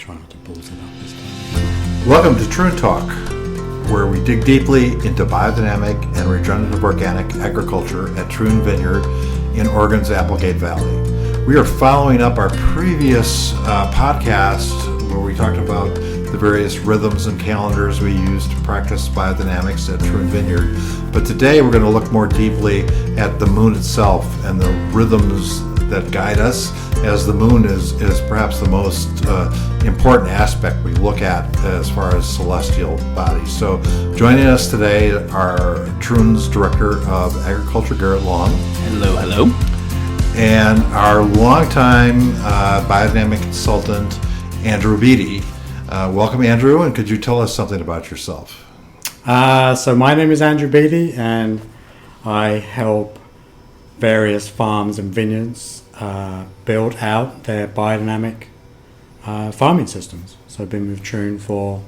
try not to balls it up this time. Welcome to Troon Talk, where we dig deeply into biodynamic and regenerative organic agriculture at Troon Vineyard in Oregon's Applegate Valley. We are following up our previous podcast where we talked about the various rhythms and calendars we use to practice biodynamics at Troon Vineyard. But today we're going to look more deeply at the moon itself and the rhythms that guide us, as the moon is perhaps the most important aspect we look at as far as celestial bodies. So joining us today are Troon's Director of Agriculture, Garett Long. Hello, hello. And our longtime biodynamic consultant, Andrew Beedy. Welcome, Andrew, and could you tell us something about yourself? So my name is Andrew Beedy, and I help various farms and vineyards build out their biodynamic farming systems. So I've been with Troon for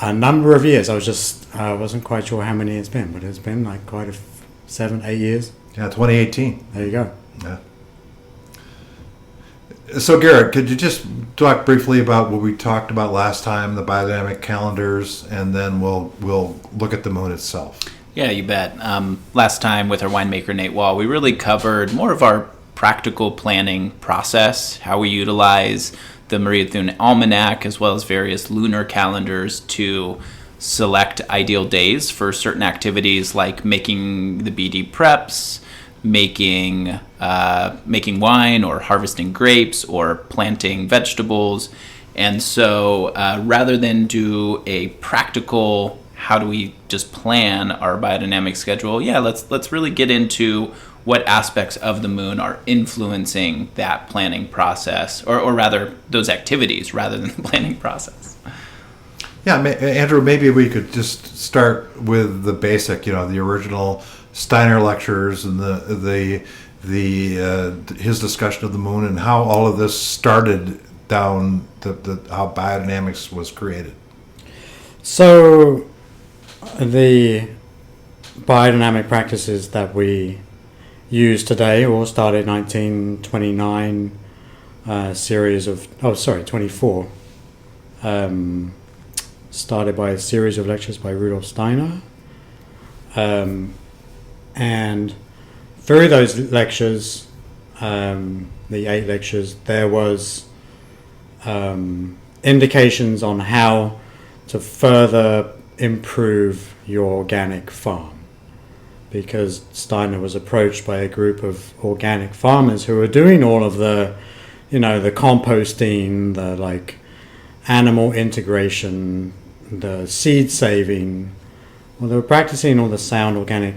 a number of years. I wasn't quite sure how many it's been, but it's been like quite 7-8 years. Yeah, 2018. There you go. Yeah. So Garett, could you just talk briefly about what we talked about last time, the biodynamic calendars, and then we'll look at the moon itself. Yeah, you bet. Last time with our winemaker, Nate Wall, we really covered more of our practical planning process, how we utilize the Maria Thune Almanac as well as various lunar calendars to select ideal days for certain activities like making the BD preps, making wine or harvesting grapes or planting vegetables. And so rather than do a practical how do we just plan our biodynamic schedule, let's really get into what aspects of the moon are influencing that planning process, or rather those activities rather than the planning process. Yeah, Andrew, maybe we could just start with the basic, the original Steiner lectures and his discussion of the moon and how all of this started down how biodynamics was created. So the biodynamic practices that we use today all started in 1929, 24. Started by a series of lectures by Rudolf Steiner. And through those lectures, the 8 lectures, there was indications on how to further improve your organic farm. Because Steiner was approached by a group of organic farmers who were doing all of the, the composting, the animal integration, the seed saving. Well, they were practicing all the sound organic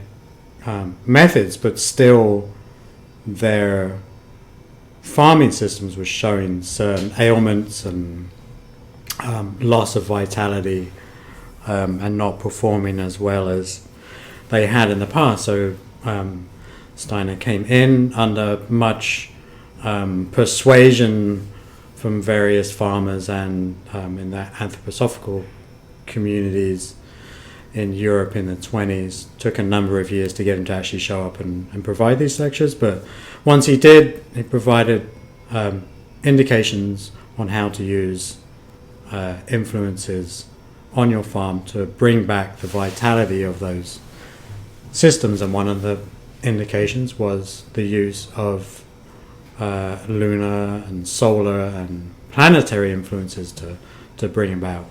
methods, but still their farming systems were showing certain ailments and loss of vitality and not performing as well as they had in the past. So Steiner came in under much persuasion from various farmers and in the anthroposophical communities in Europe in the 1920s. Took a number of years to get him to actually show up and provide these lectures, but once he did, he provided indications on how to use influences on your farm to bring back the vitality of those systems. And one of the indications was the use of lunar and solar and planetary influences to bring about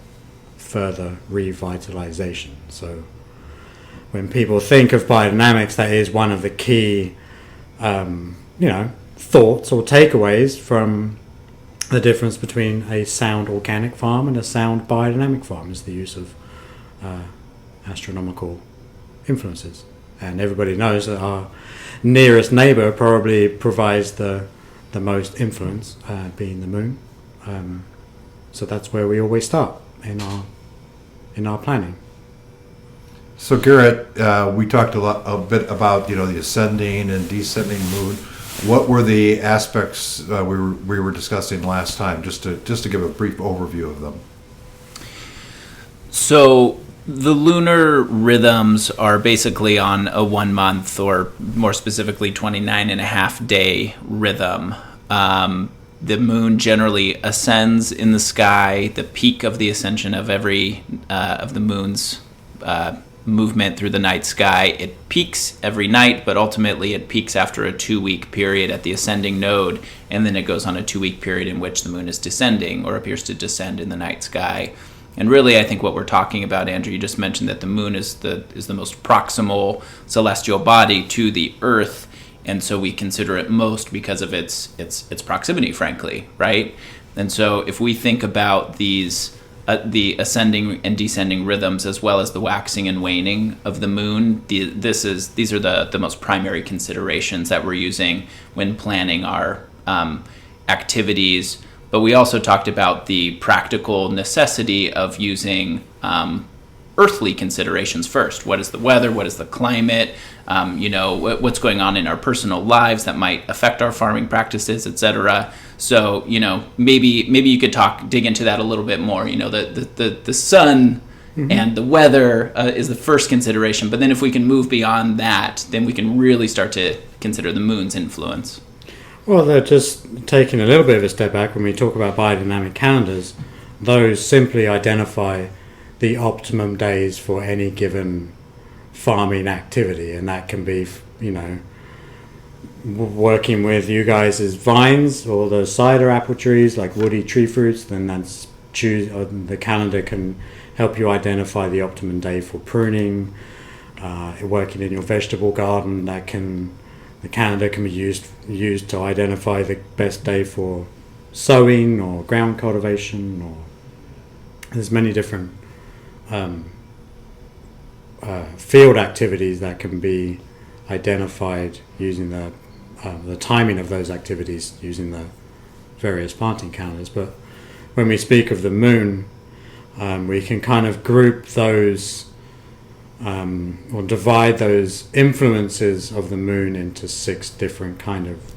further revitalization. So when people think of biodynamics, that is one of the key thoughts or takeaways from the difference between a sound organic farm and a sound biodynamic farm is the use of astronomical influences. And everybody knows that our nearest neighbor probably provides the most influence, being the moon. So that's where we always start in our planning. So Garett, we talked a bit about the ascending and descending moon. What were the aspects we were discussing last time? Just to give a brief overview of them. So the lunar rhythms are basically on a 1 month, or more specifically 29 and a half day rhythm. the moon generally ascends in the sky. The peak of the ascension of every of the moon's movement through the night sky, it peaks every night, but ultimately it peaks after a 2-week period at the ascending node, and then it goes on a 2-week period in which the moon is descending or appears to descend in the night sky. And really, I think what we're talking about, Andrew, you just mentioned that the moon is the most proximal celestial body to the Earth, and so we consider it most because of its proximity, frankly, right? And so if we think about these the ascending and descending rhythms, as well as the waxing and waning of the moon, these are the most primary considerations that we're using when planning our activities. But we also talked about the practical necessity of using earthly considerations first. What is the weather? What is the climate? What's going on in our personal lives that might affect our farming practices, etc. So, maybe you could dig into that a little bit more. The sun and the weather is the first consideration. But then if we can move beyond that, then we can really start to consider the moon's influence. Well, they're just taking a little bit of a step back when we talk about biodynamic calendars. Those simply identify the optimum days for any given farming activity, and that can be, working with you guys' vines or the cider apple trees, like woody tree fruits. Then the calendar can help you identify the optimum day for pruning. Working in your vegetable garden, the calendar can be used to identify the best day for sowing or ground cultivation, or there's many different field activities that can be identified using the timing of those activities using the various planting calendars. But when we speak of the moon, we can kind of group those or divide those influences of the moon into 6 different kind of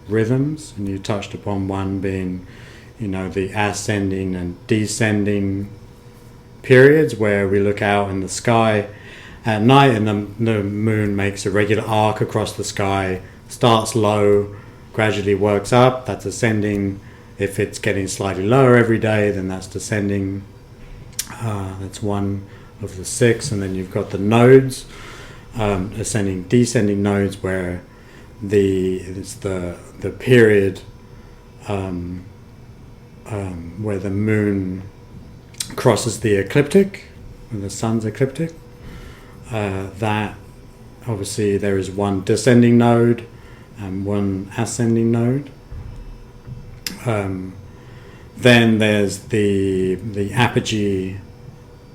rhythms. And you touched upon one being, the ascending and descending periods, where we look out in the sky at night and the moon makes a regular arc across the sky, starts low, gradually works up. That's ascending. If it's getting slightly lower every day, then that's descending. That's one of the 6. And then you've got the nodes, ascending, descending nodes, where it's the period where the moon crosses the ecliptic, when the sun's ecliptic. That obviously there is one descending node and one ascending node. Then there's the apogee,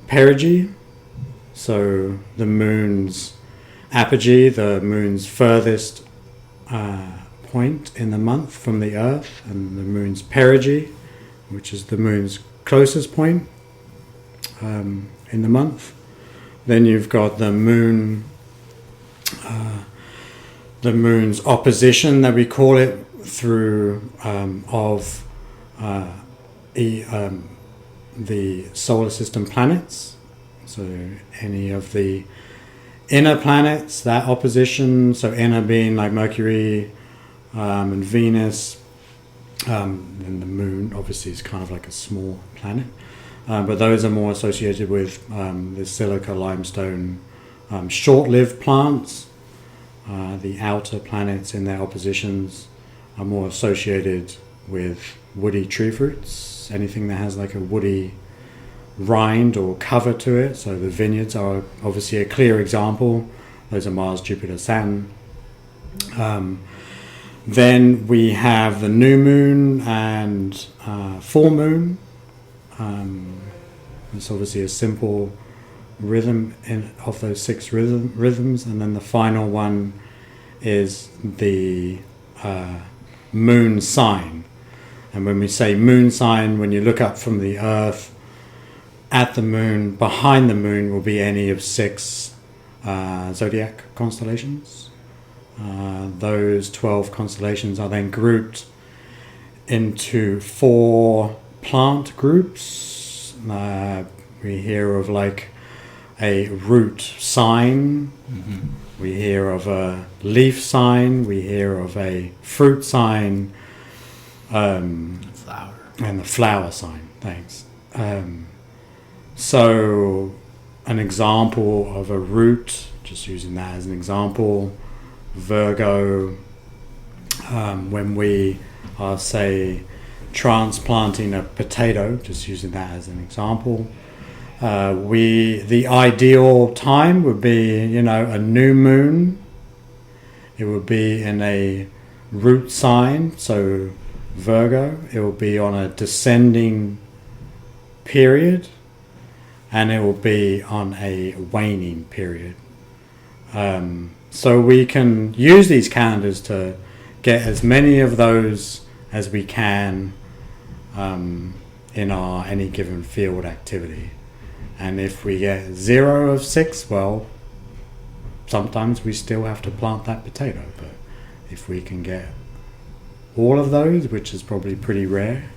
perigee. So the moon's apogee, the moon's furthest point in the month from the Earth, and the moon's perigee, which is the moon's closest point in the month. Then you've got the moon's opposition, that we call it, through the solar system planets. So any of the inner planets, that opposition, so inner being like Mercury and Venus, and the moon obviously is kind of like a small planet, but those are more associated with the silica limestone short-lived plants. The outer planets in their oppositions are more associated with woody tree fruits, anything that has like a woody rind or cover to it. So the vineyards are obviously a clear example. Those are Mars, Jupiter, Saturn. Then we have the new moon and full moon. It's obviously a simple rhythm of those 6 rhythms. And then the final one is the moon sign. And when we say moon sign, when you look up from the Earth at the moon, behind the moon will be any of 6 zodiac constellations. Those 12 constellations are then grouped into 4 plant groups. We hear of like a root sign. Mm-hmm. We hear of a leaf sign. We hear of a fruit sign. Flower. And the flower sign, thanks. So an example of a root, just using that as an example, Virgo, when we are, say, transplanting a potato, just using that as an example, the ideal time would be, a new moon. It would be in a root sign, so Virgo. It will be on a descending period, and it will be on a waning period. So we can use these calendars to get as many of those as we can in our any given field activity. And if we get 0 of 6, well, sometimes we still have to plant that potato. But if we can get all of those, which is probably pretty rare,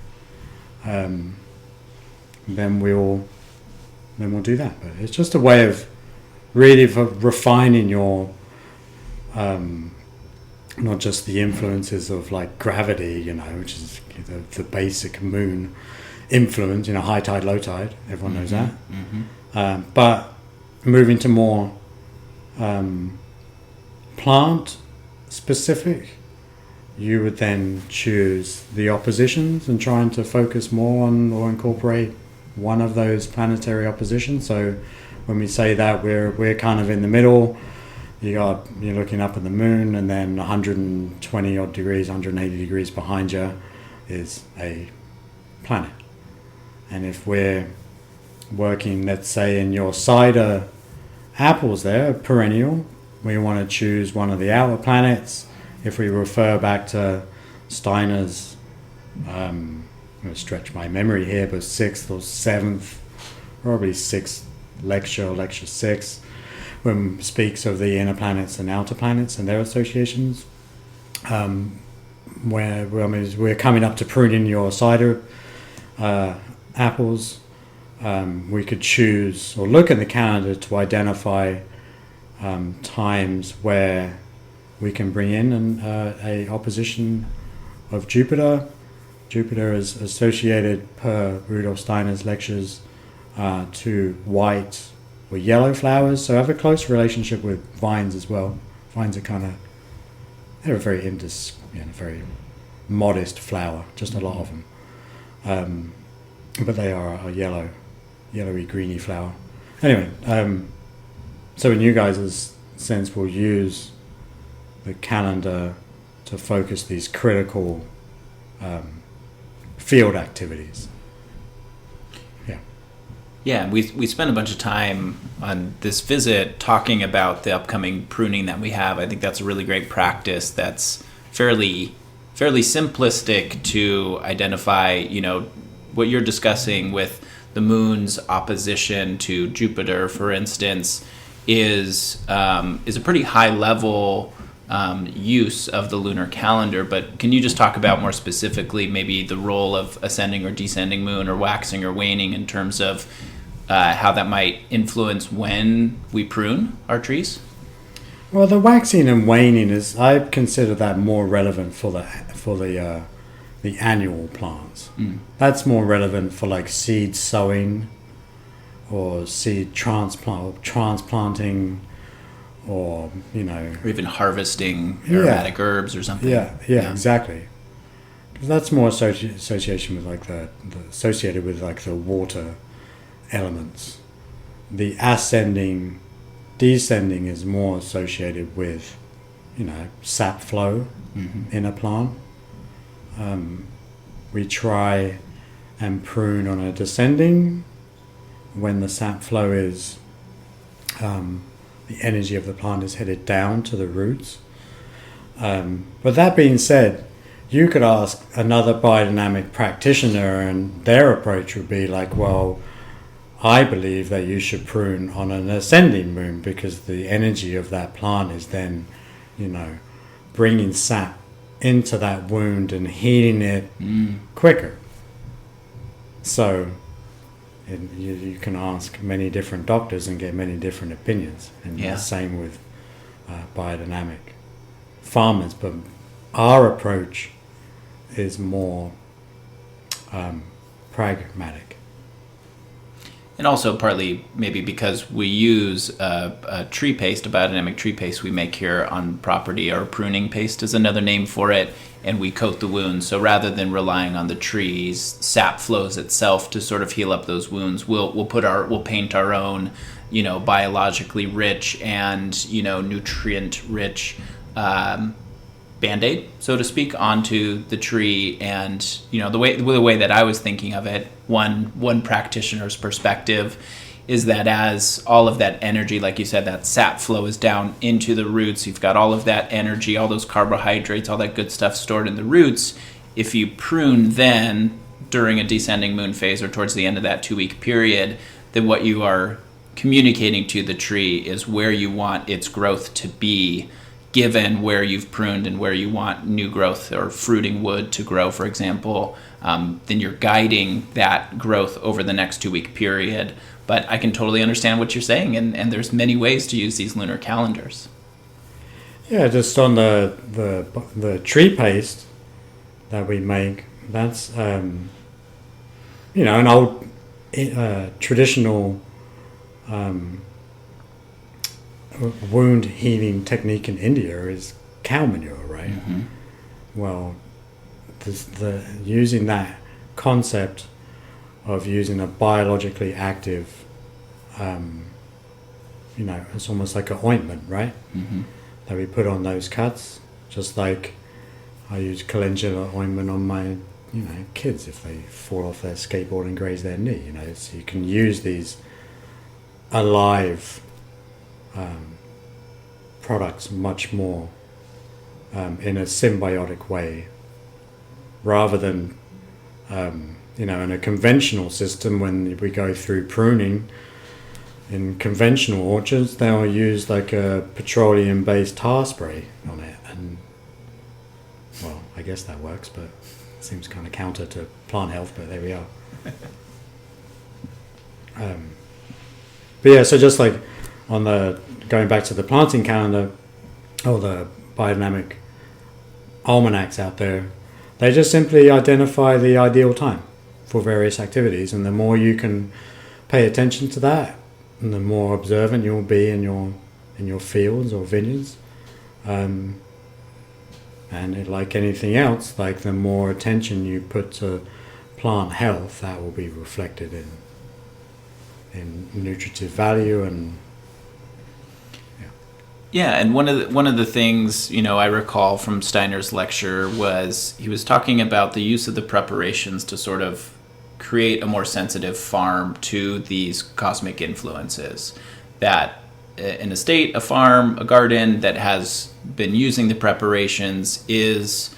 then we'll do that. But it's just a way of really refining your not just the influences of like gravity, which is the basic moon influence, high tide, low tide, everyone knows that. But moving to more plant specific, you would then choose the oppositions and trying to focus more on or incorporate one of those planetary oppositions. So when we say that, we're kind of in the middle. You're looking up at the moon, and then 120 odd degrees, 180 degrees behind you is a planet. And if we're working, let's say, in your cider apples there, perennial, we want to choose one of the outer planets. If we refer back to Steiner's, I'm going to stretch my memory here, but 6th or 7th, probably 6th lecture 6, when it speaks of the inner planets and outer planets and their associations, we're coming up to pruning your cider apples. We could choose or look in the calendar to identify times where we can bring in a opposition of Jupiter. Jupiter is associated, per Rudolf Steiner's lectures, to white or yellow flowers, so have a close relationship with vines as well. Vines are they're a very very modest flower, just a lot of them. But they are a yellowy, greeny flower. Anyway, so in you guys' sense, we'll use the calendar to focus these critical field activities. Yeah, we spent a bunch of time on this visit talking about the upcoming pruning that we have. I think that's a really great practice that's fairly simplistic to identify, what you're discussing with the moon's opposition to Jupiter, for instance, is a pretty high level use of the lunar calendar. But can you just talk about more specifically maybe the role of ascending or descending moon, or waxing or waning, in terms of how that might influence when we prune our trees? Well, the waxing and waning I consider that more relevant for the annual plants. That's more relevant for like seed sowing or seed transplanting, or or even harvesting aromatic herbs or something. Yeah, exactly. Because that's more association with like associated with like the water elements. The ascending, descending is more associated with sap flow in a plant. We try and prune on a descending when the sap flow is the energy of the plant is headed down to the roots. But that being said, you could ask another biodynamic practitioner, and their approach would be like, well, I believe that you should prune on an ascending moon, because the energy of that plant is then, bringing sap into that wound and healing it quicker. So you can ask many different doctors and get many different opinions, and the same with biodynamic farmers. But our approach is more pragmatic. And also partly maybe because we use a tree paste, a biodynamic tree paste we make here on property, or pruning paste is another name for it, and we coat the wounds. So rather than relying on the trees, sap flows itself to sort of heal up those wounds. We'll paint our own, biologically rich and nutrient rich Band-Aid, so to speak, onto the tree. And the way that I was thinking of it, one practitioner's perspective is that as all of that energy, like you said, that sap flow is down into the roots, you've got all of that energy, all those carbohydrates, all that good stuff stored in the roots. If you prune then during a descending moon phase or towards the end of that 2-week period, then what you are communicating to the tree is where you want its growth to be, given where you've pruned and where you want new growth or fruiting wood to grow, for example. Then you're guiding that growth over the next 2-week period. But I can totally understand what you're saying, and there's many ways to use these lunar calendars. Yeah, just on the tree paste that we make, that's an old traditional wound healing technique in India is cow manure, right? Mm-hmm. Well, using that concept of using a biologically active, it's almost like an ointment, right? Mm-hmm. That we put on those cuts, just like I use calendula ointment on my, kids if they fall off their skateboard and graze their knee. So you can use these alive products much more in a symbiotic way, rather than in a conventional system. When we go through pruning in conventional orchards, they'll use like a petroleum-based tar spray on it, and well, I guess that works, but it seems kind of counter to plant health, but there we are. But yeah, so just like on going back to the planting calendar or the biodynamic almanacs out there, they just simply identify the ideal time for various activities, and the more you can pay attention to that, and the more observant you'll be in your fields or vineyards, and like anything else, like the more attention you put to plant health, that will be reflected in nutritive value. And yeah, and one of the things I recall from Steiner's lecture was he was talking about the use of the preparations to sort of create a more sensitive farm to these cosmic influences. That an estate, a farm, a garden that has been using the preparations is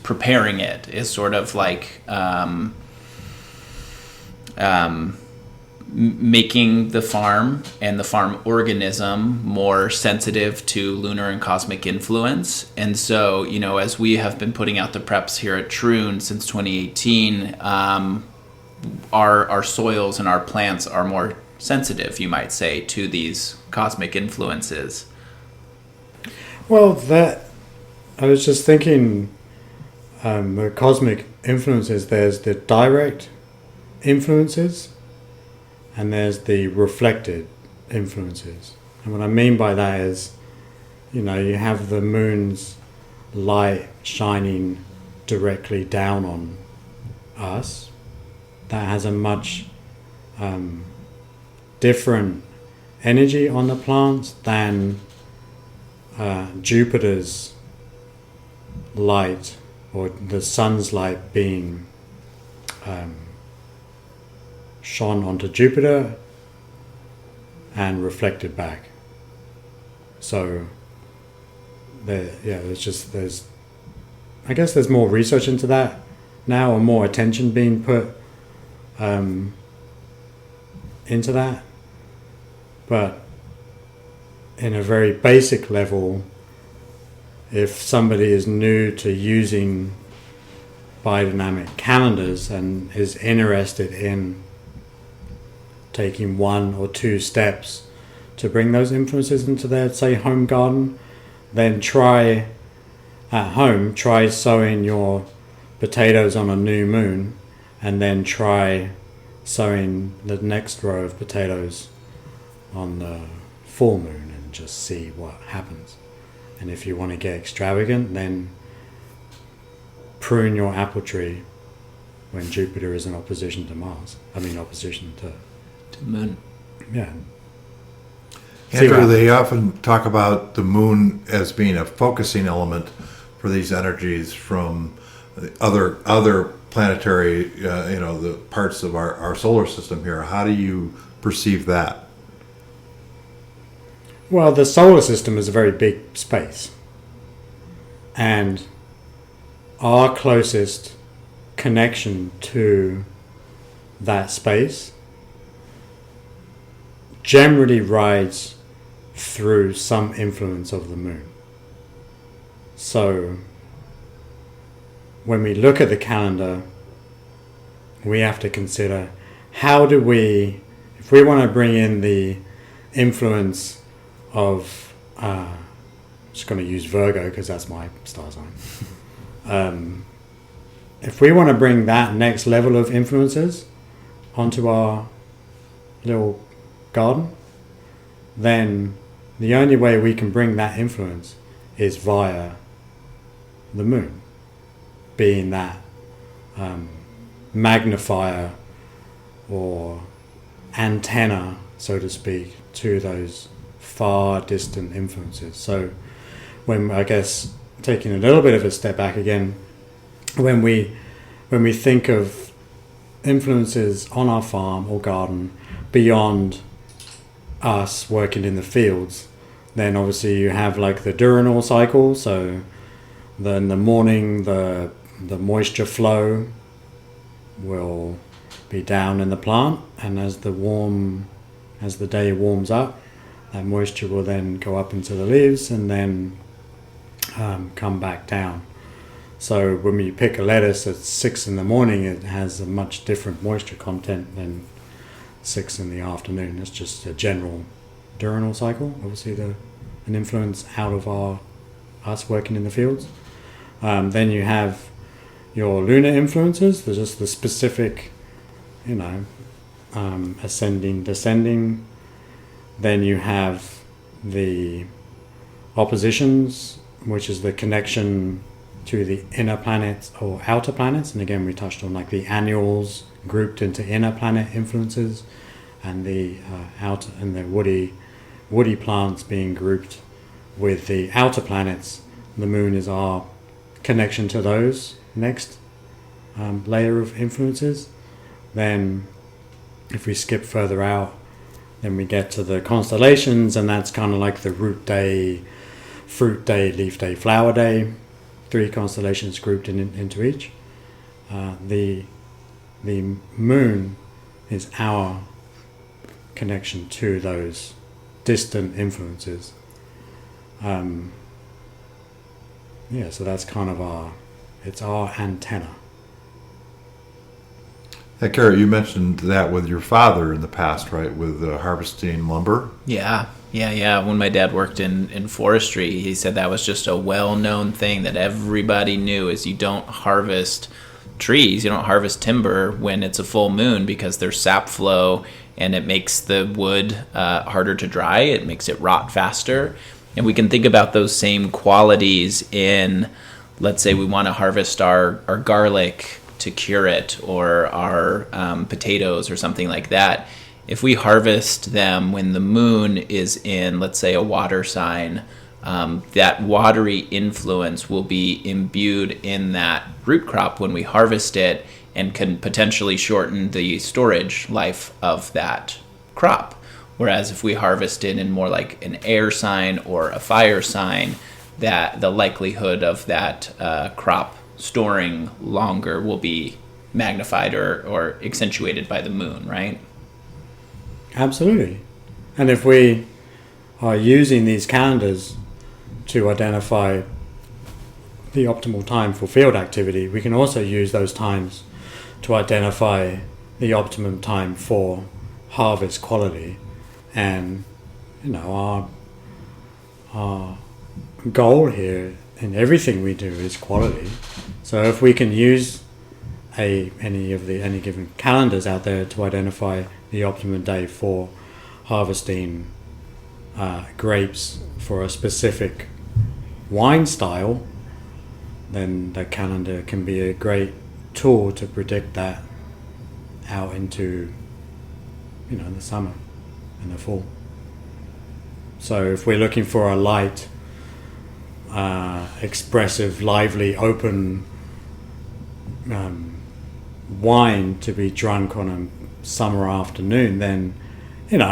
preparing it, is sort of like making the farm and the farm organism more sensitive to lunar and cosmic influence. And so, as we have been putting out the preps here at Troon since 2018, our soils and our plants are more sensitive, you might say, to these cosmic influences. Well, I was just thinking, the cosmic influences, there's the direct influences and there's the reflected influences. And what I mean by that is, you have the moon's light shining directly down on us. That has a much different energy on the plants than Jupiter's light, or the sun's light being shone onto Jupiter and reflected back. So there's I guess there's more research into that now, or more attention being put into that. But in a very basic level, if somebody is new to using biodynamic calendars and is interested in taking 1 or 2 steps to bring those influences into their, say, home garden, then try sowing your potatoes on a new moon and then try sowing the next row of potatoes on the full moon and just see what happens. And if you want to get extravagant, then prune your apple tree when Jupiter is in opposition to Mars. Opposition to the moon. Yeah. Andrew, they often talk about the moon as being a focusing element for these energies from the other planetary, the parts of our solar system here. How do you perceive that? Well, the solar system is a very big space. And our closest connection to that space generally rides through some influence of the moon. So when we look at the calendar, we have to consider if we want to bring in the influence of, I'm just going to use Virgo because that's my star sign. If we want to bring that next level of influences onto our little garden, then the only way we can bring that influence is via the moon, being that magnifier or antenna, so to speak, to those far distant influences. So when, I guess, taking a little bit of a step back again, when we think of influences on our farm or garden beyond us working in the fields, then obviously you have like the diurnal cycle. So in the morning, the moisture flow will be down in the plant, and as the day warms up, that moisture will then go up into the leaves and then come back down. So when we pick a lettuce at 6 in the morning, it has a much different moisture content than 6 in the afternoon. It's just a general diurnal cycle, obviously an influence out of us working in the fields. Then you have your lunar influences. There's just the specific, ascending, descending. Then you have the oppositions, which is the connection to the inner planets or outer planets. And again, we touched on like the annuals grouped into inner planet influences, and the outer and the woody plants being grouped with the outer planets. The moon is our connection to those next layer of influences. Then if we skip further out, then we get to the constellations, and that's kind of like the root day, fruit day, leaf day, flower day. 3 constellations grouped into each. The moon is our connection to those distant influences. So that's kind of our antenna. Hey, Garett, you mentioned that with your father in the past, right? With harvesting lumber. Yeah. When my dad worked in forestry, he said that was just a well-known thing that everybody knew, is you don't harvest trees, you don't harvest timber when it's a full moon, because there's sap flow and it makes the wood harder to dry. It makes it rot faster. And we can think about those same qualities in, let's say we want to harvest our garlic to cure it, or our potatoes or something like that. If we harvest them when the moon is in, let's say, a water sign, that watery influence will be imbued in that root crop when we harvest it, and can potentially shorten the storage life of that crop. Whereas if we harvest it in more like an air sign or a fire sign, that the likelihood of that crop storing longer will be magnified or accentuated by the moon, right? Absolutely. And if we are using these calendars to identify the optimal time for field activity, we can also use those times to identify the optimum time for harvest quality. And our goal here in everything we do is quality. So if we can use any given calendars out there to identify the optimum day for harvesting grapes for a specific wine style, then the calendar can be a great tool to predict that out into, the summer and the fall. So if we're looking for a light, expressive, lively, open wine to be drunk on a summer afternoon, then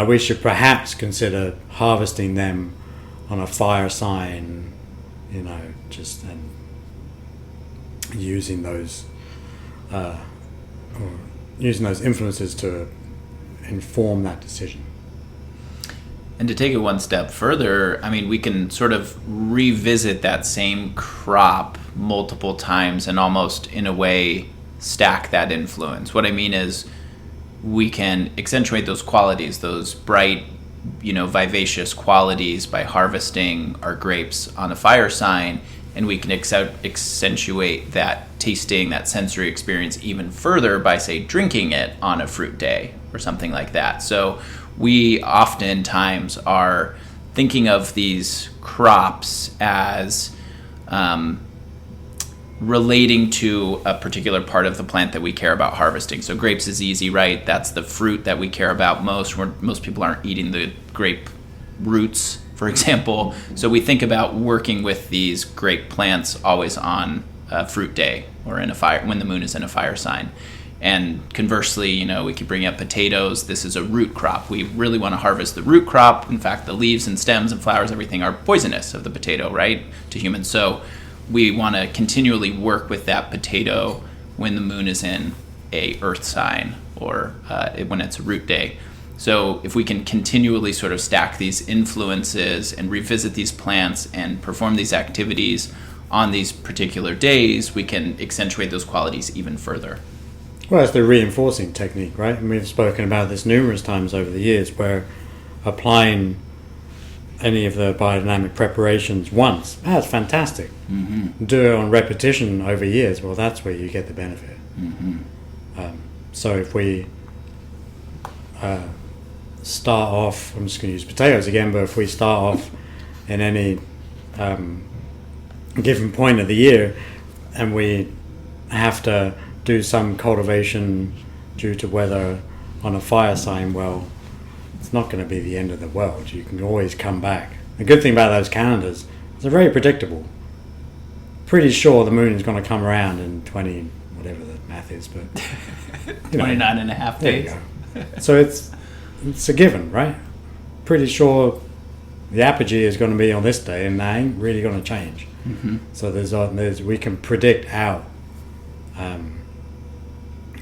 we should perhaps consider harvesting them on a fire sign, just and using those influences to inform that decision. And to take it one step further, we can sort of revisit that same crop multiple times and almost in a way stack that influence. What I mean is we can accentuate those qualities, those bright, vivacious qualities by harvesting our grapes on a fire sign, and we can accentuate that tasting, that sensory experience even further by, say, drinking it on a fruit day or something like that. So we oftentimes are thinking of these crops as relating to a particular part of the plant that we care about harvesting. So grapes is easy, right? That's the fruit that we care about most. Most people aren't eating the grape roots, for example. So we think about working with these grape plants always on a fruit day or in a fire when the moon is in a fire sign. And conversely, we could bring up potatoes. This is a root crop. We really want to harvest the root crop. In fact, the leaves and stems and flowers, everything are poisonous of the potato, right, to humans. So we want to continually work with that potato when the moon is in a earth sign or when it's a root day. So if we can continually sort of stack these influences and revisit these plants and perform these activities on these particular days, we can accentuate those qualities even further. Well, it's the reinforcing technique, right? And we've spoken about this numerous times over the years, where applying any of the biodynamic preparations once, that's fantastic. Mm-hmm. Do it on repetition over years, well, that's where you get the benefit. Mm-hmm. So if we start off, I'm just going to use potatoes again, but if we start off in any given point of the year and we have to do some cultivation due to weather on a fire sign, well, it's not going to be the end of the world. You can always come back. The good thing about those calendars is they're very predictable. Pretty sure the moon is going to come around in 20, whatever the math is, but 29 and a half days. There you go. So it's a given, right? Pretty sure the apogee is going to be on this day, and that ain't really going to change. Mm-hmm. So we can predict out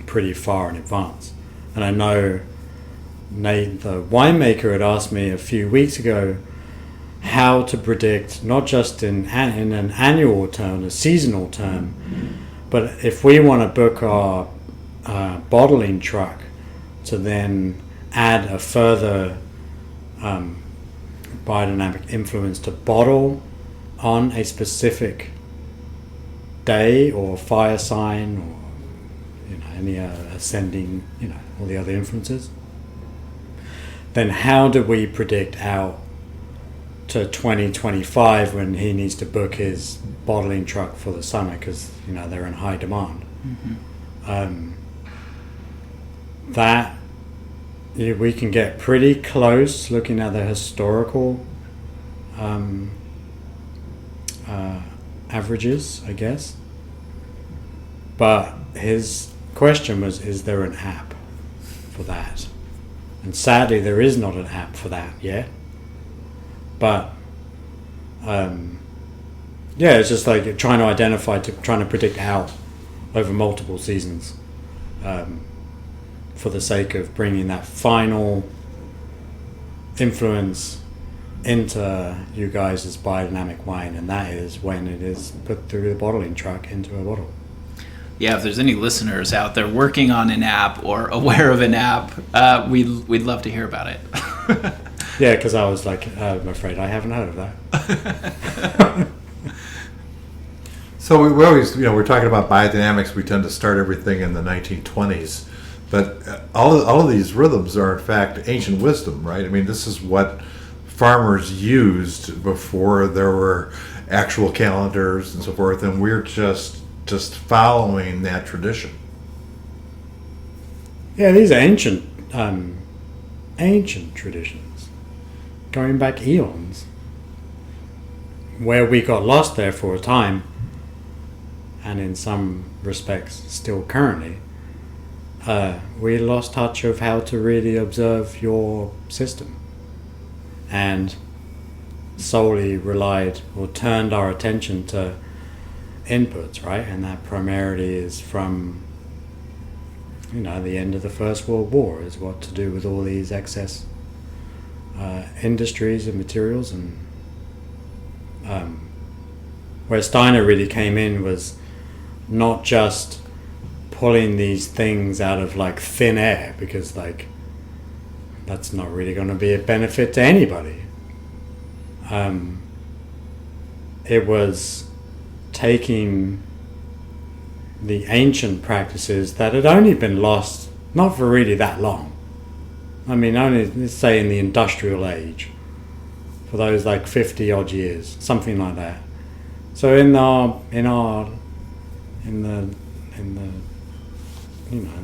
pretty far in advance. And I know Nate, the winemaker, had asked me a few weeks ago how to predict, not just in an annual term, a seasonal term, but if we want to book our bottling truck to then add a further biodynamic influence to bottle on a specific day or fire sign or any ascending, all the other influences, then how do we predict out to 2025 when he needs to book his bottling truck for the summer because they're in high demand? Mm-hmm. We can get pretty close looking at the historical averages, I guess. But his question was, is there an app for that? And sadly, there is not an app for that yet. But it's just like trying to identify, trying to predict out over multiple seasons for the sake of bringing that final influence into you guys' biodynamic wine, and that is when it is put through the bottling truck into a bottle. Yeah, if there's any listeners out there working on an app or aware of an app, we'd love to hear about it. Yeah, because I was like, I'm afraid I haven't heard of that. So we always, we're talking about biodynamics. We tend to start everything in the 1920s, but all of these rhythms are in fact ancient wisdom, right? I mean, this is what farmers used before there were actual calendars and so forth, and we're just following that tradition. Yeah, these are ancient traditions, going back eons, where we got lost there for a time, and in some respects still currently, we lost touch of how to really observe your system, and solely relied or turned our attention to inputs, right? And that primarily is from the end of the First World War, is what to do with all these excess industries and materials. And where Steiner really came in was not just pulling these things out of like thin air, because like that's not really going to be a benefit to anybody. It was taking the ancient practices that had only been lost not for really that long. I mean, only, let's say, in the industrial age, for those like 50 odd years, something like that. So in the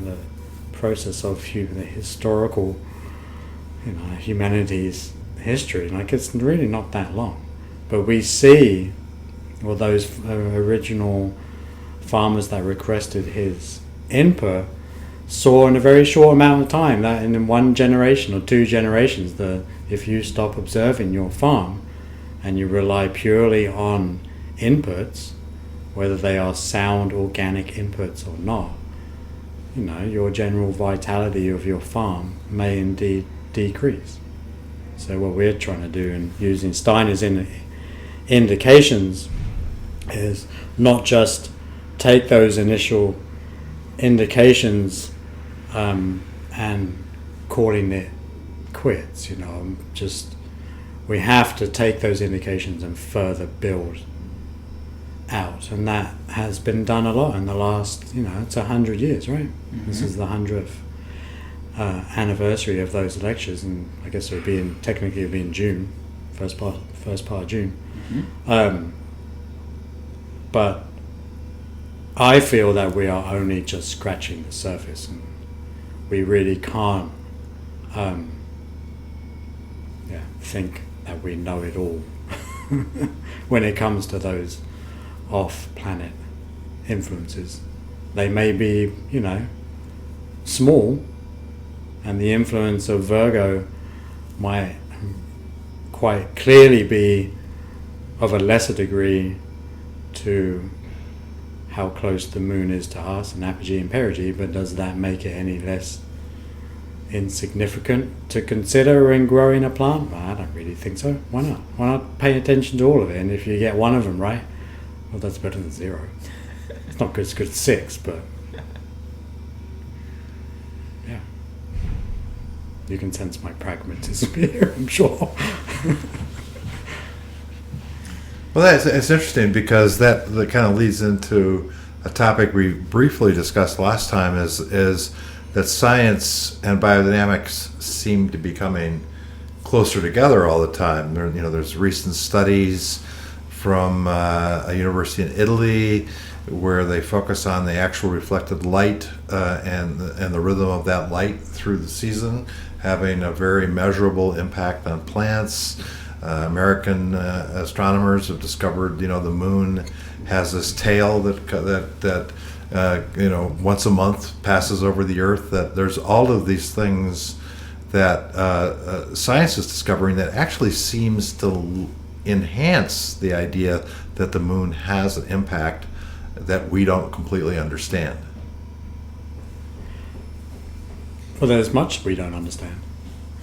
the process of the historical humanity's history, like it's really not that long, but we see, well, those original farmers that requested his input saw in a very short amount of time that in one generation or two generations, if you stop observing your farm and you rely purely on inputs, whether they are sound organic inputs or not, your general vitality of your farm may indeed decrease. So what we're trying to do, and using Steiner's indications, is not just take those initial indications and calling it quits. We have to take those indications and further build out, and that has been done a lot in the last, it's 100 years, right? Mm-hmm. This is the 100th anniversary of those lectures, and I guess technically it'll be in June, first part of June. Mm-hmm. But I feel that we are only just scratching the surface, and we really can't think that we know it all when it comes to those off-planet influences. They may be, small, and the influence of Virgo might quite clearly be of a lesser degree to how close the moon is to us in apogee and perigee, but does that make it any less insignificant to consider in growing a plant? Well, I don't really think so. Why not? Why not pay attention to all of it? And if you get one of them right, well, that's better than zero. It's not as good as 6, but yeah. You can sense my pragmatism here, I'm sure. Well, it's interesting, because that kind of leads into a topic we briefly discussed last time, is that science and biodynamics seem to be coming closer together all the time. There's recent studies from a university in Italy where they focus on the actual reflected light and the rhythm of that light through the season having a very measurable impact on plants. American astronomers have discovered, the moon has this tail that once a month passes over the Earth. That there's all of these things that science is discovering that actually seems to enhance the idea that the moon has an impact that we don't completely understand. Well, there's much we don't understand.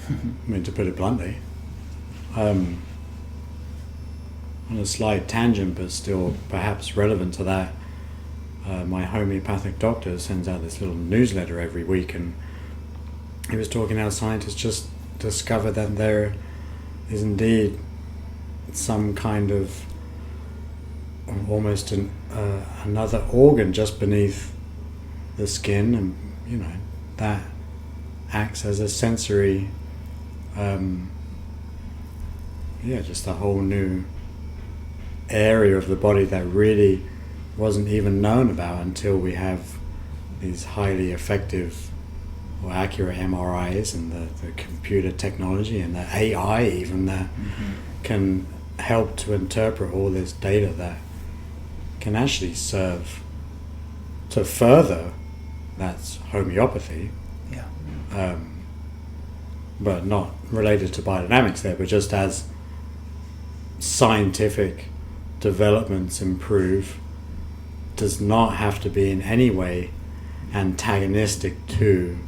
I mean, to put it bluntly. On a slight tangent, but still perhaps relevant to that, my homeopathic doctor sends out this little newsletter every week, and he was talking how scientists just discovered that there is indeed some kind of almost another organ just beneath the skin, and that acts as a sensory, just a whole new area of the body that really wasn't even known about until we have these highly effective or accurate MRIs and the computer technology and the AI even that can help to interpret all this data that can actually serve to further, that's homeopathy, but not related to biodynamics there, but just as scientific developments improve, does not have to be in any way antagonistic to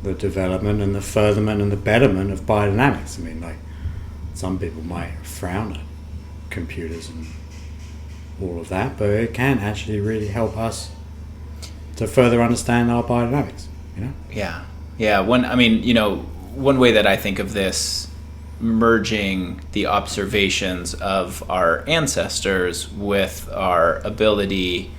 the development and the furtherment and the betterment of biodynamics. I mean, like, some people might frown at computers and all of that, but it can actually really help us to further understand our biodynamics, One way that I think of this, merging the observations of our ancestors with our ability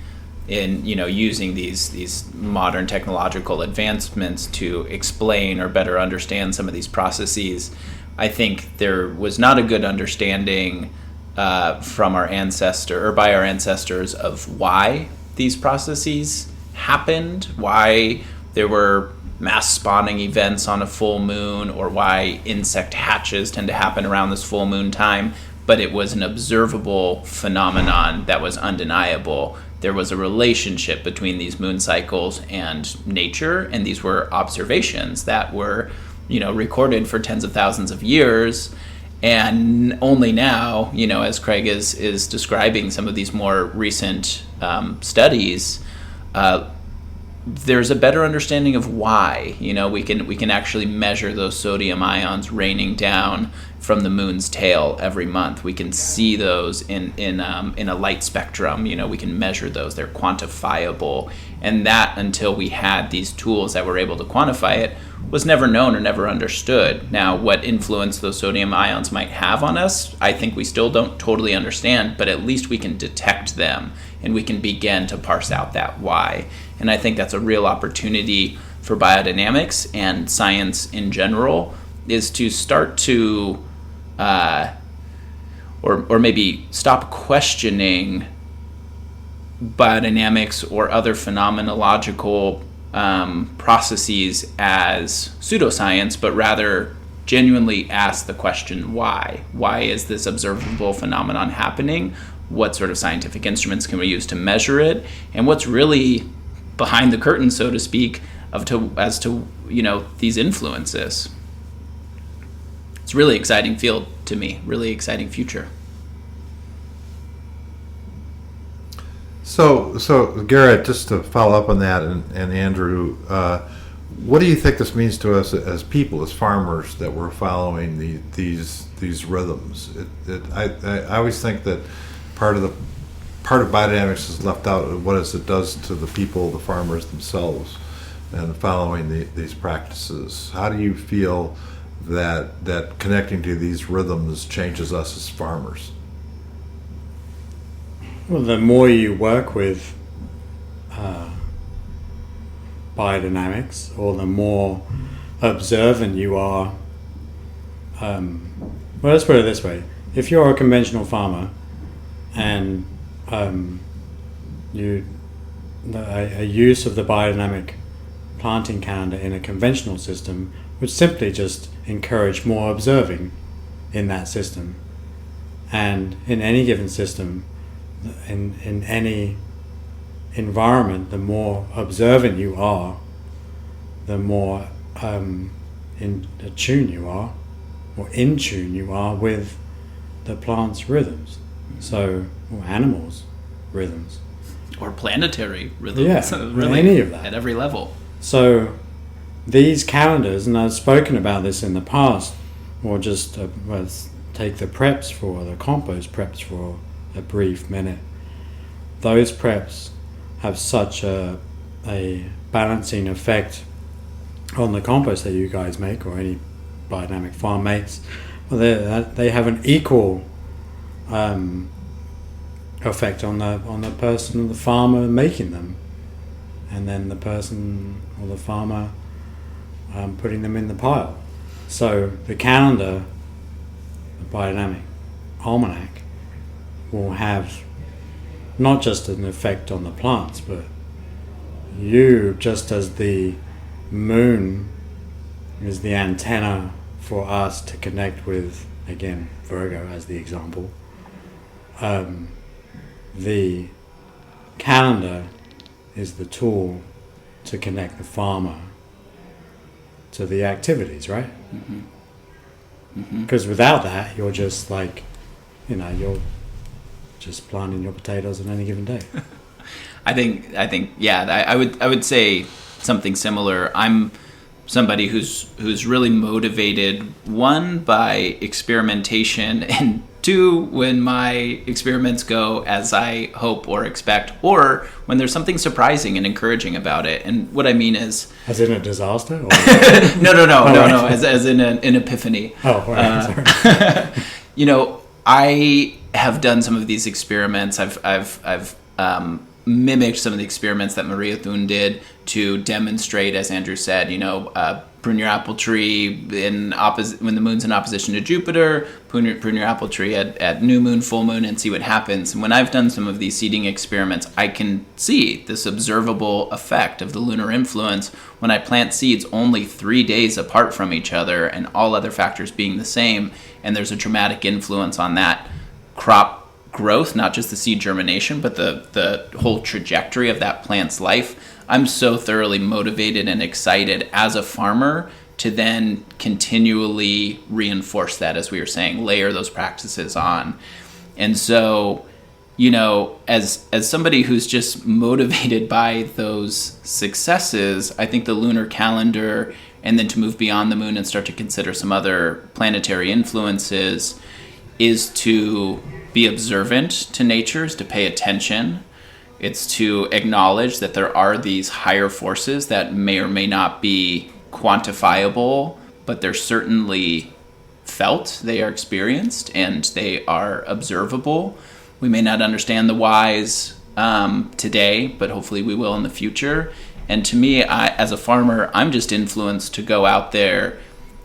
in using these modern technological advancements to explain or better understand some of these processes. I think there was not a good understanding from our ancestor or by our ancestors of why these processes happened, why there were mass spawning events on a full moon, or why insect hatches tend to happen around this full moon time, but it was an observable phenomenon that was undeniable. There was a relationship between these moon cycles and nature, and these were observations that were, recorded for tens of thousands of years. And only now, as Craig is describing some of these more recent studies, there's a better understanding of why. We can actually measure those sodium ions raining down from the moon's tail every month. We can see those in a light spectrum. We can measure those. They're quantifiable. And that, until we had these tools that were able to quantify it, was never known or never understood. Now, what influence those sodium ions might have on us, I think we still don't totally understand, but at least we can detect them and we can begin to parse out that why. And I think that's a real opportunity for biodynamics and science in general, is to start to or maybe stop questioning biodynamics or other phenomenological processes as pseudoscience, but rather genuinely ask the question, why? Why is this observable phenomenon happening? What sort of scientific instruments can we use to measure it? And what's really behind the curtain, so to speak, as to these influences? It's a really exciting field to me, really exciting future. So Garett, just to follow up on that, and Andrew, what do you think this means to us as people, as farmers, that we're following these rhythms? I always think that part of biodynamics is left out of what it does to the people, the farmers themselves, and following these practices. How do you feel that connecting to these rhythms changes us as farmers? Well, the more you work with biodynamics, or the more observant you are. Well, let's put it this way: if you're a conventional farmer and a use of the biodynamic planting calendar in a conventional system would simply just encourage more observing in that system. And in any given system, in any environment, the more observant you are, the more in tune you are, or in tune you are with the plant's rhythms. So, or animals' rhythms. Or planetary rhythms. Yeah, really, any of that. At every level. So, these calendars, and I've spoken about this in the past, or just let's take the preps for the compost preps for a brief minute. Those preps have such a balancing effect on the compost that you guys make, or any biodynamic farm makes. Well, they have an equal effect on the person, the farmer making them, and then the person or the farmer putting them in the pile. So the calendar, the biodynamic almanac, will have not just an effect on the plants, but you, just as the moon is the antenna for us to connect with, again, Virgo as the example, the calendar is the tool to connect the farmer to the activities, right? Because without that, you're just like, you're just planting your potatoes on any given day. I think, yeah, I would say something similar. I'm somebody who's really motivated, one, by experimentation, and two, when my experiments go as I hope or expect, or when there's something surprising and encouraging about it. And what I mean is, as in a disaster? Or? No, as in an epiphany. Oh, right. Sorry. I have done some of these experiments. I've mimicked some of the experiments that Maria Thun did to demonstrate, as Andrew said, prune your apple tree when the moon's in opposition to Jupiter, prune your apple tree at new moon, full moon, and see what happens. And when I've done some of these seeding experiments, I can see this observable effect of the lunar influence when I plant seeds only 3 days apart from each other and all other factors being the same, and there's a dramatic influence on that crop growth, not just the seed germination, but the whole trajectory of that plant's life. I'm so thoroughly motivated and excited as a farmer to then continually reinforce that, as we were saying, layer those practices on. And so, as somebody who's just motivated by those successes, I think the lunar calendar, and then to move beyond the moon and start to consider some other planetary influences, is to be observant to nature, is to pay attention. It's to acknowledge that there are these higher forces that may or may not be quantifiable, but they're certainly felt, they are experienced, and they are observable. We may not understand the whys today, but hopefully we will in the future. And to me, as a farmer, I'm just influenced to go out there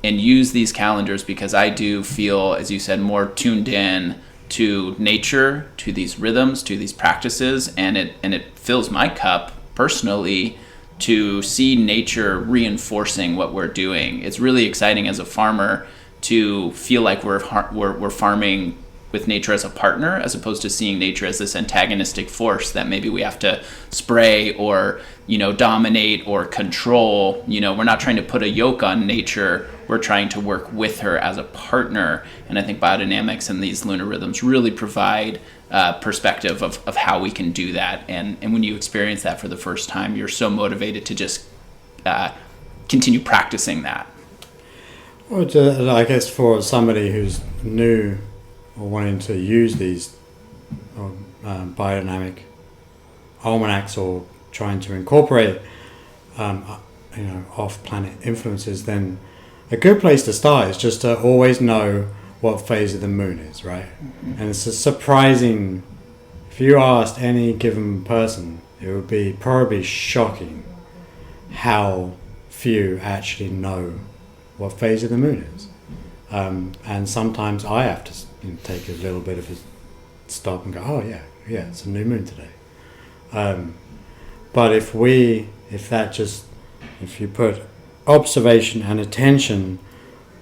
and use these calendars because I do feel, as you said, more tuned in to nature, to these rhythms, to these practices, and it fills my cup personally to see nature reinforcing what we're doing. It's really exciting as a farmer to feel like we're farming with nature as a partner, as opposed to seeing nature as this antagonistic force that maybe we have to spray or dominate or control. We're not trying to put a yoke on nature. We're trying to work with her as a partner. And I think biodynamics and these lunar rhythms really provide perspective of how we can do that. And when you experience that for the first time, you're so motivated to just continue practicing that. Well, I guess for somebody who's new or wanting to use these biodynamic almanacs or trying to incorporate off-planet influences, then a good place to start is just to always know what phase of the moon is, right? Mm-hmm. And it's a surprising, if you asked any given person, it would be probably shocking how few actually know what phase of the moon is. And sometimes I have to take a little bit of a stop and go, oh yeah, it's a new moon today. But if you put observation and attention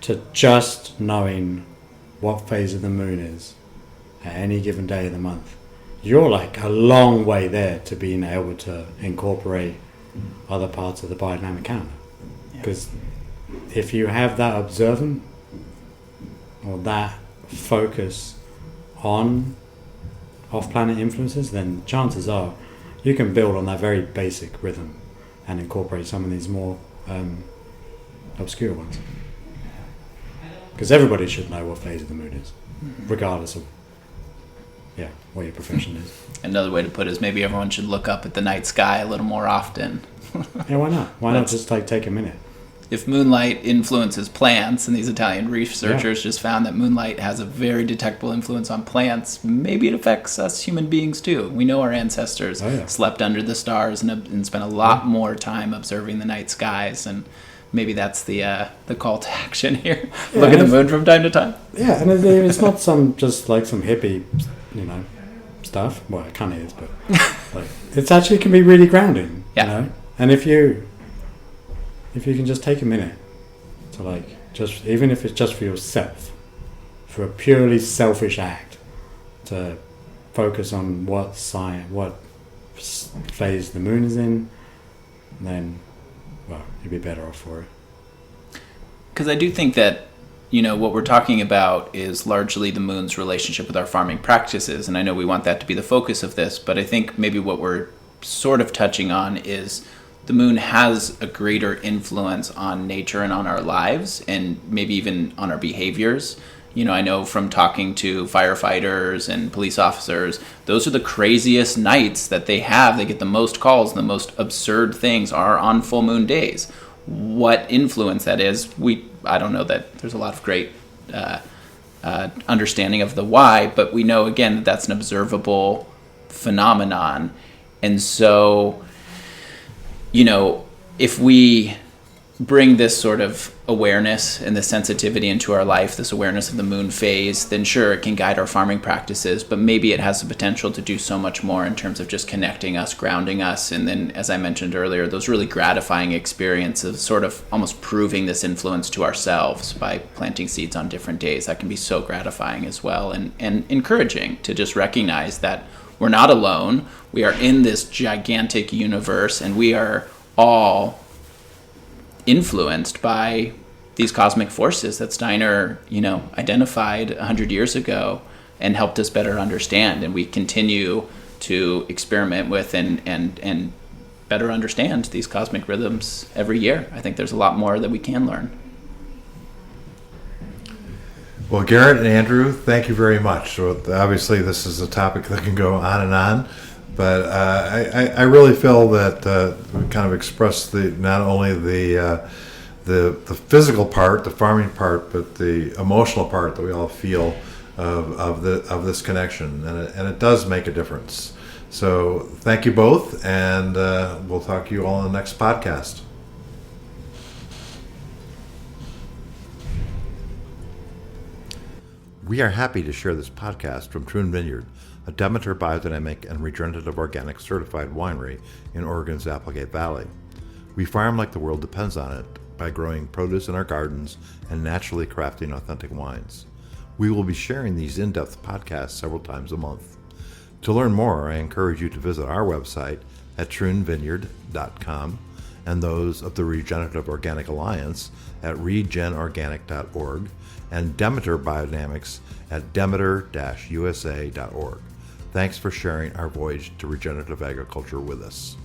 to just knowing what phase of the moon is at any given day of the month, you're like a long way there to being able to incorporate other parts of the biodynamic calendar. Because if you have that observant or that focus on off-planet influences, then chances are you can build on that very basic rhythm and incorporate some of these more obscure ones. Because everybody should know what phase of the moon is, regardless of what your profession is. Another way to put it is maybe everyone should look up at the night sky a little more often. Yeah, why not? Why not just take a minute? if moonlight influences plants, and these Italian researchers just found that moonlight has a very detectable influence on plants, maybe it affects us human beings too. We know our ancestors slept under the stars and spent a lot more time observing the night skies, and maybe that's the call to action here. Look at the moon from time to time. Yeah, and it's not some hippie, stuff. Well, it kind of is, but it's actually can be really grounding. Yeah. And if you can just take a minute to just, even if it's just for yourself, for a purely selfish act, to focus on what phase the moon is in, then, well, you'd be better off for it. Because I do think that, what we're talking about is largely the moon's relationship with our farming practices, and I know we want that to be the focus of this, but I think maybe what we're sort of touching on is the moon has a greater influence on nature and on our lives, and maybe even on our behaviors. I know from talking to firefighters and police officers, those are the craziest nights that they have. They get the most calls, and the most absurd things are on full moon days. What influence that is, I don't know that there's a lot of great understanding of the why, but we know, again, that that's an observable phenomenon. And so, if we bring this sort of awareness and this sensitivity into our life, this awareness of the moon phase, then sure, it can guide our farming practices, but maybe it has the potential to do so much more in terms of just connecting us, grounding us, and then, as I mentioned earlier, those really gratifying experiences, sort of almost proving this influence to ourselves by planting seeds on different days. That can be so gratifying as well, and encouraging to just recognize that we're not alone. We are in this gigantic universe, and we are all influenced by these cosmic forces that Steiner, identified 100 years ago and helped us better understand. And we continue to experiment with and better understand these cosmic rhythms every year. I think there's a lot more that we can learn. Well, Garett and Andrew, thank you very much. So obviously, this is a topic that can go on and on, but I really feel that we kind of expressed not only the physical part, the farming part, but the emotional part that we all feel of this connection, and it does make a difference. So thank you both, and we'll talk to you all on the next podcast. We are happy to share this podcast from Troon Vineyard, a Demeter Biodynamic and Regenerative Organic certified winery in Oregon's Applegate Valley. We farm like the world depends on it by growing produce in our gardens and naturally crafting authentic wines. We will be sharing these in-depth podcasts several times a month. To learn more, I encourage you to visit our website at troonvineyard.com and those of the Regenerative Organic Alliance at regenorganic.org and Demeter Biodynamics at demeter-usa.org. Thanks for sharing our voyage to regenerative agriculture with us.